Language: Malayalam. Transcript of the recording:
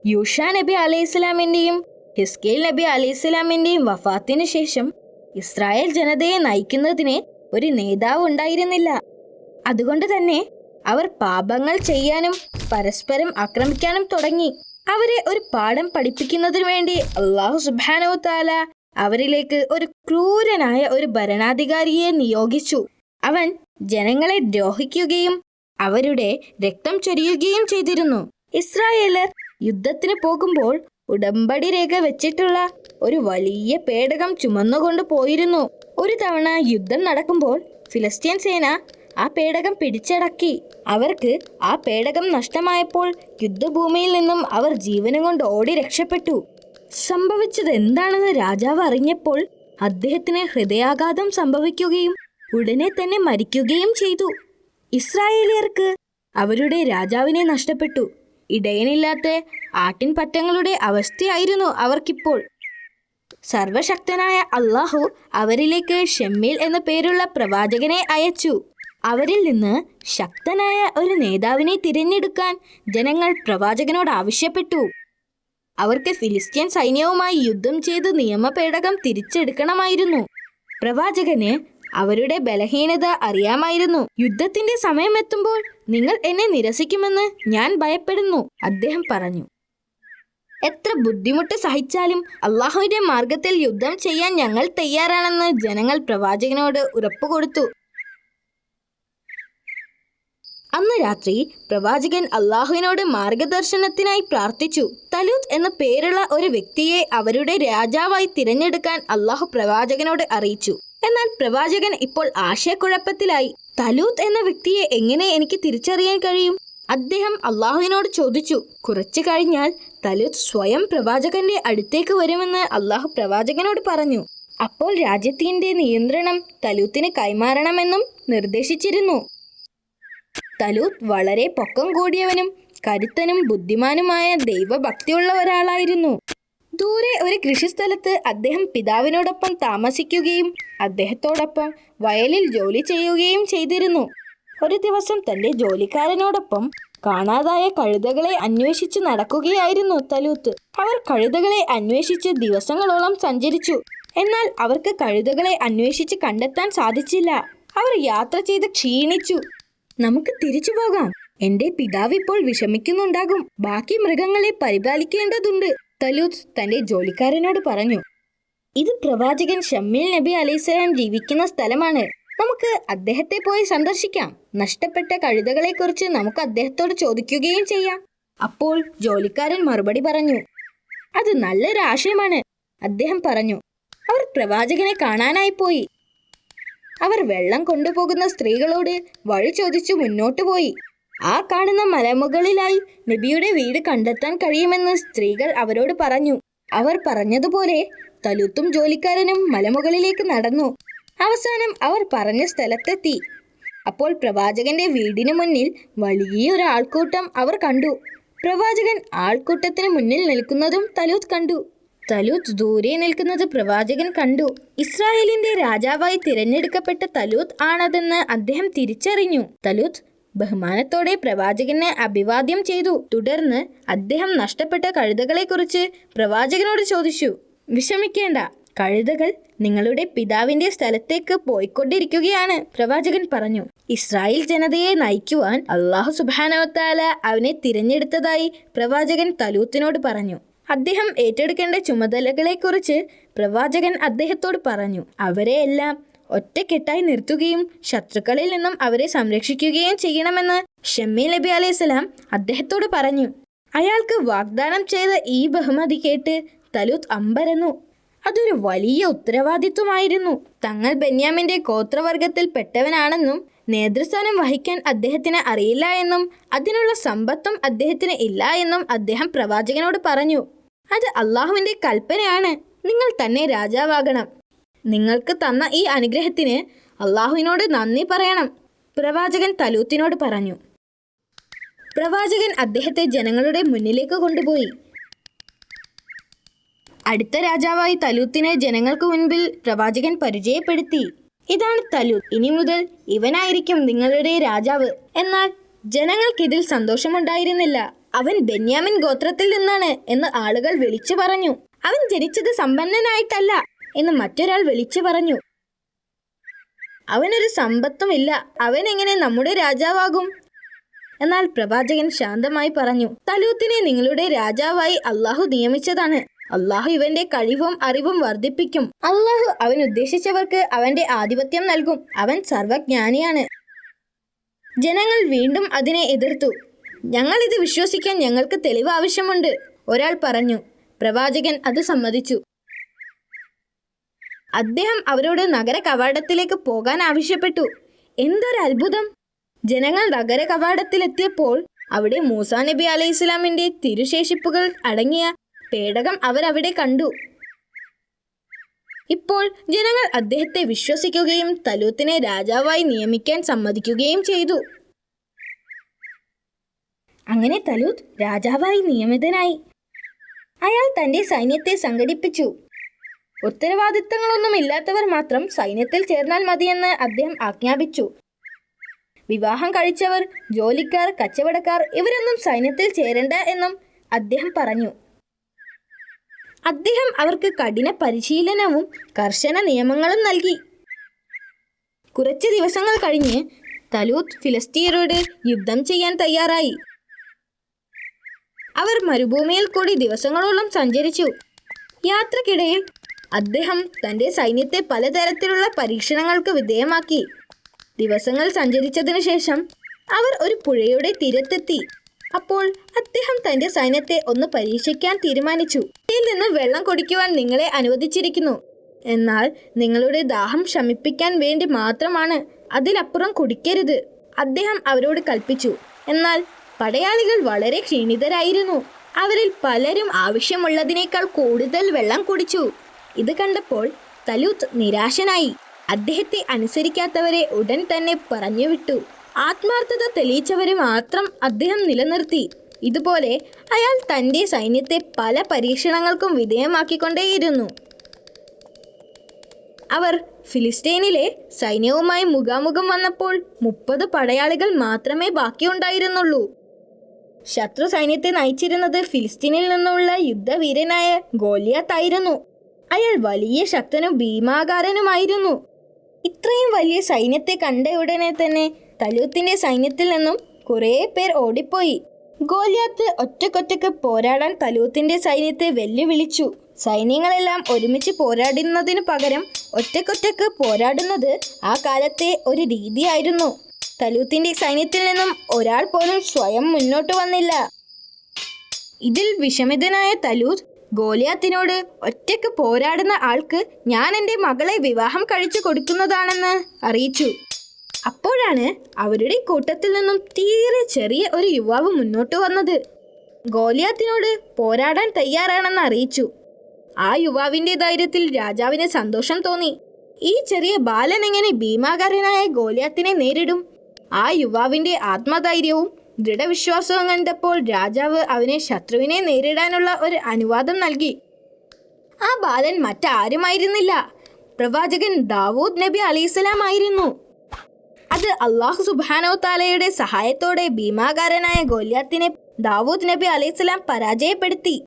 യൂഷാ നബി അലൈഹിസ്സലാമിൻ്റെയും ഹിസ്കീൽ നബി അലൈഹിസ്സലാമിൻ്റെയും വഫാത്തിന് ശേഷം ഇസ്രായേൽ ജനതയെ നയിക്കുന്നതിന് ഒരു നേതാവ് ഉണ്ടായിരുന്നില്ല. അതുകൊണ്ട് തന്നെ അവർ പാപങ്ങൾ ചെയ്യാനും പരസ്പരം ആക്രമിക്കാനും തുടങ്ങി. അവരെ ഒരു പാഠം പഠിപ്പിക്കുന്നതിനു വേണ്ടി അല്ലാഹു സുബ്ഹാനഹു വ തആല അവരിലേക്ക് ഒരു ക്രൂരനായ ഒരു ഭരണാധികാരിയെ നിയോഗിച്ചു. അവൻ ജനങ്ങളെ ദ്രോഹിക്കുകയും അവരുടെ രക്തം ചൊരിയുകയും ചെയ്തിരുന്നു. ഇസ്രായേലർ യുദ്ധത്തിന് പോകുമ്പോൾ ഉടമ്പടി രേഖ വെച്ചിട്ടുള്ള ഒരു വലിയ പേടകം ചുമന്നുകൊണ്ട് പോയിരുന്നു. ഒരു തവണ യുദ്ധം നടക്കുമ്പോൾ ഫിലിസ്തീൻ സേന ആ പേടകം പിടിച്ചടക്കി. അവർക്ക് ആ പേടകം നഷ്ടമായപ്പോൾ യുദ്ധഭൂമിയിൽ നിന്നും അവർ ജീവനും കൊണ്ട് ഓടി രക്ഷപ്പെട്ടു. സംഭവിച്ചത് എന്താണെന്ന് രാജാവ് അറിഞ്ഞപ്പോൾ അദ്ദേഹത്തിന് ഹൃദയാഘാതം സംഭവിക്കുകയും ഉടനെ തന്നെ മരിക്കുകയും ചെയ്തു. ഇസ്രായേലിയർക്ക് അവരുടെ രാജാവിനെ നഷ്ടപ്പെട്ടു. ഇടയനില്ലാത്ത ആട്ടിൻപറ്റങ്ങളുടെ അവസ്ഥയായിരുന്നു അവർക്കിപ്പോൾ. സർവശക്തനായ അല്ലാഹു അവരിലേക്ക് ഷമ്മീൽ എന്ന പേരുള്ള പ്രവാചകനെ അയച്ചു. അവരിൽ നിന്ന് ശക്തനായ ഒരു നേതാവിനെ തിരഞ്ഞെടുക്കാൻ ജനങ്ങൾ പ്രവാചകനോട് ആവശ്യപ്പെട്ടു. അവർക്ക് ഫിലിസ്തീൻ സൈന്യവുമായി യുദ്ധം ചെയ്ത് നിയമപേടകം തിരിച്ചെടുക്കണമായിരുന്നു. പ്രവാചകന് അവരുടെ ബലഹീനത അറിയാമായിരുന്നു. യുദ്ധത്തിന്റെ സമയമെത്തുമ്പോൾ നിങ്ങൾ എന്നെ നിരസിക്കുമെന്ന് ഞാൻ ഭയപ്പെടുന്നു, അദ്ദേഹം പറഞ്ഞു. എത്ര ബുദ്ധിമുട്ട് സഹിച്ചാലും അള്ളാഹുവിന്റെ മാർഗത്തിൽ യുദ്ധം ചെയ്യാൻ ഞങ്ങൾ തയ്യാറാണെന്ന് ജനങ്ങൾ പ്രവാചകനോട് ഉറപ്പുകൊടുത്തു. അന്ന് രാത്രി പ്രവാചകൻ അള്ളാഹുവിനോട് മാർഗദർശനത്തിനായി പ്രാർത്ഥിച്ചു. തലൂത്ത് എന്ന പേരുള്ള ഒരു വ്യക്തിയെ അവരുടെ രാജാവായി തിരഞ്ഞെടുക്കാൻ അള്ളാഹു പ്രവാചകനോട് അറിയിച്ചു. എന്നാൽ പ്രവാചകൻ ഇപ്പോൾ ആശയക്കുഴപ്പത്തിലായി. തലൂത്ത് എന്ന വ്യക്തിയെ എങ്ങനെ എനിക്ക് തിരിച്ചറിയാൻ കഴിയും? അദ്ദേഹം അള്ളാഹുവിനോട് ചോദിച്ചു. കുറച്ചു കഴിഞ്ഞാൽ തലൂത്ത് സ്വയം പ്രവാചകന്റെ അടുത്തേക്ക് വരുമെന്ന് അള്ളാഹു പ്രവാചകനോട് പറഞ്ഞു. അപ്പോൾ രാജ്യത്തിന്റെ നിയന്ത്രണം തലൂത്തിന് കൈമാറണമെന്നും നിർദ്ദേശിച്ചിരുന്നു. തലൂത്ത് വളരെ പൊക്കം കൂടിയവനും കരുത്തനും ബുദ്ധിമാനുമായ ദൈവഭക്തിയുള്ള ഒരാളായിരുന്നു. ദൂരെ ഒരു കൃഷിസ്ഥലത്ത് അദ്ദേഹം പിതാവിനോടൊപ്പം താമസിക്കുകയും അദ്ദേഹത്തോടൊപ്പം വയലിൽ ജോലി ചെയ്യുകയും ചെയ്തിരുന്നു. ഒരു ദിവസം തന്റെ ജോലിക്കാരനോടൊപ്പം കാണാതായ കഴുതകളെ അന്വേഷിച്ച് നടക്കുകയായിരുന്നു തലൂത്ത്. അവർ കഴുതകളെ അന്വേഷിച്ച് ദിവസങ്ങളോളം സഞ്ചരിച്ചു. എന്നാൽ അവർക്ക് കഴുതകളെ അന്വേഷിച്ച് കണ്ടെത്താൻ സാധിച്ചില്ല. അവർ യാത്ര ചെയ്ത് ക്ഷീണിച്ചു. നമുക്ക് തിരിച്ചു പോകാം, എന്റെ പിതാവ് ഇപ്പോൾ വിഷമിക്കുന്നുണ്ടാകും, ബാക്കി മൃഗങ്ങളെ പരിപാലിക്കേണ്ടതുണ്ട്, തലൂത്ത് തന്റെ ജോലിക്കാരനോട് പറഞ്ഞു. ഇത് പ്രവാചകൻ ഷമ്മീൽ നബി അലൈഹിസ്സലാം ജീവിക്കുന്ന സ്ഥലമാണ്. നമുക്ക് അദ്ദേഹത്തെ പോയി സന്ദർശിക്കാം. നഷ്ടപ്പെട്ട കഴുതകളെക്കുറിച്ച് നമുക്ക് അദ്ദേഹത്തോട് ചോദിക്കുകയും ചെയ്യാം. അപ്പോൾ ജോലിക്കാരൻ മറുപടി പറഞ്ഞു. അത് നല്ലൊരു ആശയമാണ്, അദ്ദേഹം പറഞ്ഞു. അവർ പ്രവാചകനെ കാണാനായി പോയി. അവർ വെള്ളം കൊണ്ടുപോകുന്ന സ്ത്രീകളോട് വഴി ചോദിച്ചു മുന്നോട്ടു പോയി. ആ കാണുന്ന മലമുകളിലായി നബിയുടെ വീട് കണ്ടെത്താൻ കഴിയുമെന്ന് സ്ത്രീകൾ അവരോട് പറഞ്ഞു. അവർ പറഞ്ഞതുപോലെ തലൂത്തും ജോലിക്കാരനും മലമുകളിലേക്ക് നടന്നു. അവസാനം അവർ പറഞ്ഞ സ്ഥലത്തെത്തി. അപ്പോൾ പ്രവാചകന്റെ വീടിന് മുന്നിൽ വലിയൊരു ആൾക്കൂട്ടം അവർ കണ്ടു. പ്രവാചകൻ ആൾക്കൂട്ടത്തിന് മുന്നിൽ നിൽക്കുന്നതും തലൂത്ത് കണ്ടു. തലൂത്ത് ദൂരെ നിൽക്കുന്നത് പ്രവാചകൻ കണ്ടു. ഇസ്രായേലിന്റെ രാജാവായി തിരഞ്ഞെടുക്കപ്പെട്ട തലൂത്ത് ആണതെന്ന് അദ്ദേഹം തിരിച്ചറിഞ്ഞു. തലൂത്ത് ബഹുമാനത്തോടെ പ്രവാചകനെ അഭിവാദ്യം ചെയ്തു. തുടർന്ന് അദ്ദേഹം നഷ്ടപ്പെട്ട കഴുതകളെക്കുറിച്ച് പ്രവാചകനോട് ചോദിച്ചു. വിഷമിക്കേണ്ട, കഴുതകൾ നിങ്ങളുടെ പിതാവിന്റെ സ്ഥലത്തേക്ക് പോയിക്കൊണ്ടിരിക്കുകയാണ്, പ്രവാചകൻ പറഞ്ഞു. ഇസ്രായേൽ ജനതയെ നയിക്കുവാൻ അല്ലാഹു സുബ്ഹാനഹു വ തആല അവനെ തിരഞ്ഞെടുത്തതായി പ്രവാചകൻ തലൂത്തിനോട് പറഞ്ഞു. അദ്ദേഹം ഏറ്റെടുക്കേണ്ട ചുമതലകളെക്കുറിച്ച് പ്രവാചകൻ അദ്ദേഹത്തോട് പറഞ്ഞു. അവരെ എല്ലാം ഒറ്റക്കെട്ടായി നിർത്തുകയും ശത്രുക്കളിൽ നിന്നും അവരെ സംരക്ഷിക്കുകയും ചെയ്യണമെന്ന് ഷമ്മീൽ നബി അലൈഹിസ്സലാം അദ്ദേഹത്തോട് പറഞ്ഞു. അയാൾക്ക് വാഗ്ദാനം ചെയ്ത ഈ ബഹുമതി കേട്ട് തലൂത്ത് അമ്പരന്നു. അതൊരു വലിയ ഉത്തരവാദിത്വമായിരുന്നു. തങ്ങൾ ബെന്യാമിന്റെ ഗോത്രവർഗത്തിൽ പെട്ടവനാണെന്നും നേതൃസ്ഥാനം വഹിക്കാൻ അദ്ദേഹത്തിന് അറിയില്ല എന്നും അതിനുള്ള സമ്പത്തും അദ്ദേഹത്തിന് ഇല്ല എന്നും അദ്ദേഹം പ്രവാചകനോട് പറഞ്ഞു. അത് അള്ളാഹുവിന്റെ കൽപ്പനയാണ്, നിങ്ങൾ തന്നെ രാജാവാകണം. നിങ്ങൾക്ക് തന്ന ഈ അനുഗ്രഹത്തിന് അള്ളാഹുവിനോട് നന്ദി പറയണം, പ്രവാചകൻ തലൂത്തിനോട് പറഞ്ഞു. പ്രവാചകൻ അദ്ദേഹത്തെ ജനങ്ങളുടെ മുന്നിലേക്ക് കൊണ്ടുപോയി. അടുത്ത രാജാവായി തലൂത്തിനെ ജനങ്ങൾക്ക് മുൻപിൽ പ്രവാചകൻ പരിചയപ്പെടുത്തി. ഇതാണ് തലൂത്ത്, ഇനി മുതൽ ഇവനായിരിക്കും നിങ്ങളുടെ രാജാവ്. എന്നാൽ ജനങ്ങൾക്കിതിൽ സന്തോഷമുണ്ടായിരുന്നില്ല. അവൻ ബെന്യാമിൻ ഗോത്രത്തിൽ നിന്നാണ് എന്ന് ആളുകൾ വിളിച്ചു പറഞ്ഞു. അവൻ ജനിച്ചത് സമ്പന്നനായിട്ടല്ല എന്ന് മറ്റൊരാൾ വിളിച്ചു പറഞ്ഞു. അവനൊരു സമ്പത്തുമില്ല, അവൻ എങ്ങനെ നമ്മുടെ രാജാവാകും? എന്നാൽ പ്രവാചകൻ ശാന്തമായി പറഞ്ഞു, തലൂത്തിനെ നിങ്ങളുടെ രാജാവായി അള്ളാഹു നിയമിച്ചതാണ്. അള്ളാഹു ഇവന്റെ കഴിവും അറിവും വർദ്ധിപ്പിക്കും. അള്ളാഹു അവൻ ഉദ്ദേശിച്ചവർക്ക് അവന്റെ ആധിപത്യം നൽകും. അവൻ സർവജ്ഞാനിയാണ്. ജനങ്ങൾ വീണ്ടും അതിനെ എതിർത്തു. ഞങ്ങൾ ഇത് വിശ്വസിക്കാൻ ഞങ്ങൾക്ക് തെളിവ് ആവശ്യമുണ്ട്, ഒരാൾ പറഞ്ഞു. പ്രവാചകൻ അത് സമ്മതിച്ചു. അദ്ദേഹം അവരോട് നഗര കവാടത്തിലേക്ക് പോകാൻ ആവശ്യപ്പെട്ടു. എന്തൊരു അത്ഭുതം! ജനങ്ങൾ നഗര കവാടത്തിലെത്തിയപ്പോൾ അവിടെ മൂസാ നബി അലൈഹി സ്വലാമിന്റെ തിരുശേഷിപ്പുകൾ അടങ്ങിയ പേടകം അവരവിടെ കണ്ടു. ഇപ്പോൾ ജനങ്ങൾ അദ്ദേഹത്തെ വിശ്വസിക്കുകയും തലൂത്തിനെ രാജാവായി നിയമിക്കാൻ സമ്മതിക്കുകയും ചെയ്തു. അങ്ങനെ തലൂത്ത് രാജാവായി നിയമിതനായി. അയാൾ തന്റെ സൈന്യത്തെ സംഘടിപ്പിച്ചു. ഉത്തരവാദിത്തങ്ങളൊന്നുമില്ലാത്തവർ മാത്രം സൈന്യത്തിൽ ചേർന്നാൽ മതിയെന്ന് അദ്ദേഹം ആജ്ഞാപിച്ചു. വിവാഹം കഴിച്ചവർ, ജോലിക്കാർ, കച്ചവടക്കാർ ഇവരൊന്നും സൈന്യത്തിൽ ചേരേണ്ട എന്നും അദ്ദേഹം പറഞ്ഞു. അദ്ദേഹം അവർക്ക് കഠിന പരിശീലനവും കർശന നിയമങ്ങളും നൽകി. കുറച്ച് ദിവസങ്ങൾ കഴിഞ്ഞ് തലൂത്ത് ഫിലിസ്തീനരോട് യുദ്ധം ചെയ്യാൻ തയ്യാറായി. അവർ മരുഭൂമിയിൽ കൂടി ദിവസങ്ങളോളം സഞ്ചരിച്ചു. യാത്രക്കിടയിൽ അദ്ദേഹം തന്റെ സൈന്യത്തെ പലതരത്തിലുള്ള പരീക്ഷണങ്ങൾക്ക് വിധേയമാക്കി. ദിവസങ്ങൾ സഞ്ചരിച്ചതിനു ശേഷം അവർ ഒരു പുഴയുടെ തീരത്തെത്തി. അപ്പോൾ അദ്ദേഹം തന്റെ സൈന്യത്തെ ഒന്ന് പരീക്ഷിക്കാൻ തീരുമാനിച്ചു. ഇതിൽ നിന്ന് വെള്ളം കുടിക്കുവാൻ നിങ്ങളെ അനുവദിച്ചിരിക്കുന്നു. എന്നാൽ നിങ്ങളുടെ ദാഹം ശമിപ്പിക്കാൻ വേണ്ടി മാത്രമാണ്, അതിലപ്പുറം കുടിക്കരുത്, അദ്ദേഹം അവരോട് കൽപ്പിച്ചു. എന്നാൽ പടയാളികൾ വളരെ ക്ഷീണിതരായിരുന്നു. അവരിൽ പലരും ആവശ്യമുള്ളതിനേക്കാൾ കൂടുതൽ വെള്ളം കുടിച്ചു. ഇത് കണ്ടപ്പോൾ തലൂത്ത് നിരാശനായി. അദ്ദേഹത്തെ അനുസരിക്കാത്തവരെ ഉടൻ തന്നെ പറഞ്ഞുവിട്ടു. ആത്മാർത്ഥത തെളിയിച്ചവരെ മാത്രം അദ്ദേഹം നിലനിർത്തി. ഇതുപോലെ അയാൾ തൻ്റെ സൈന്യത്തെ പല പരീക്ഷണങ്ങൾക്കും വിധേയമാക്കിക്കൊണ്ടേയിരുന്നു. അവർ ഫിലിസ്തീനിലെ സൈന്യവുമായി മുഖാമുഖം വന്നപ്പോൾ 30 പടയാളികൾ മാത്രമേ ബാക്കിയുണ്ടായിരുന്നുള്ളൂ. ശത്രു സൈന്യത്തെ നയിച്ചിരുന്നത് ഫിലിസ്തീനിൽ നിന്നുള്ള യുദ്ധവീരനായ ഗോലിയാത്തായിരുന്നു. അയാൾ വലിയ ശക്തനും ഭീമാകാരനുമായിരുന്നു. ഇത്രയും വലിയ സൈന്യത്തെ കണ്ട ഉടനെ തന്നെ തലൂത്തിന്റെ സൈന്യത്തിൽ നിന്നും കുറേ പേർ ഓടിപ്പോയി. ഗോലിയാത്ത് ഒറ്റക്കൊറ്റക്ക് പോരാടാൻ തലൂത്തിന്റെ സൈന്യത്തെ വെല്ലുവിളിച്ചു. സൈന്യങ്ങളെല്ലാം ഒരുമിച്ച് പോരാടുന്നതിനു പകരം ഒറ്റക്കൊറ്റക്ക് പോരാടുന്നത് ആ കാലത്തെ ഒരു രീതിയായിരുന്നു. തലൂത്തിന്റെ സൈന്യത്തിൽ നിന്നും ഒരാൾ പോലും സ്വയം മുന്നോട്ട് വന്നില്ല. ഇതിൽ വിഷമിതനായ തലൂത്ത് ഗോലിയാത്തിനോട്, ഒറ്റയ്ക്ക് പോരാടുന്ന ആൾക്ക് ഞാൻ എൻ്റെ മകളെ വിവാഹം കഴിച്ചു കൊടുക്കുന്നതാണെന്ന് അറിയിച്ചു. അപ്പോഴാണ് അവരുടെ കൂട്ടത്തിൽ നിന്നും തീരെ ചെറിയ ഒരു യുവാവ് മുന്നോട്ട് വന്നത്. ഗോലിയാത്തിനോട് പോരാടാൻ തയ്യാറാണെന്ന് അറിയിച്ചു. ആ യുവാവിൻ്റെ ധൈര്യത്തിൽ രാജാവിന് സന്തോഷം തോന്നി. ഈ ചെറിയ ബാലൻ എങ്ങനെ ഭീമാകാരനായ ഗോലിയാത്തിനെ നേരിടും? ആ യുവാവിൻ്റെ ആത്മധൈര്യവും ദൃഢവിശ്വാസവും കണ്ടപ്പോൾ രാജാവ് അവനെ ശത്രുവിനെ നേരിടാനുള്ള ഒരു അനുവാദം നൽകി. ആ ബാലൻ മറ്റാരുമായിരുന്നില്ല, പ്രവാചകൻ ദാവൂദ് നബി അലൈഹിസ്സലാം ആയിരുന്നു. അത് അല്ലാഹു സുബ്ഹാനഹു തആലയുടെ സഹായത്തോടെ ഭീമാകാരനായ ഗോലിയാത്തിനെ ദാവൂദ് നബി അലൈഹിസ്സലാം പരാജയപ്പെടുത്തി.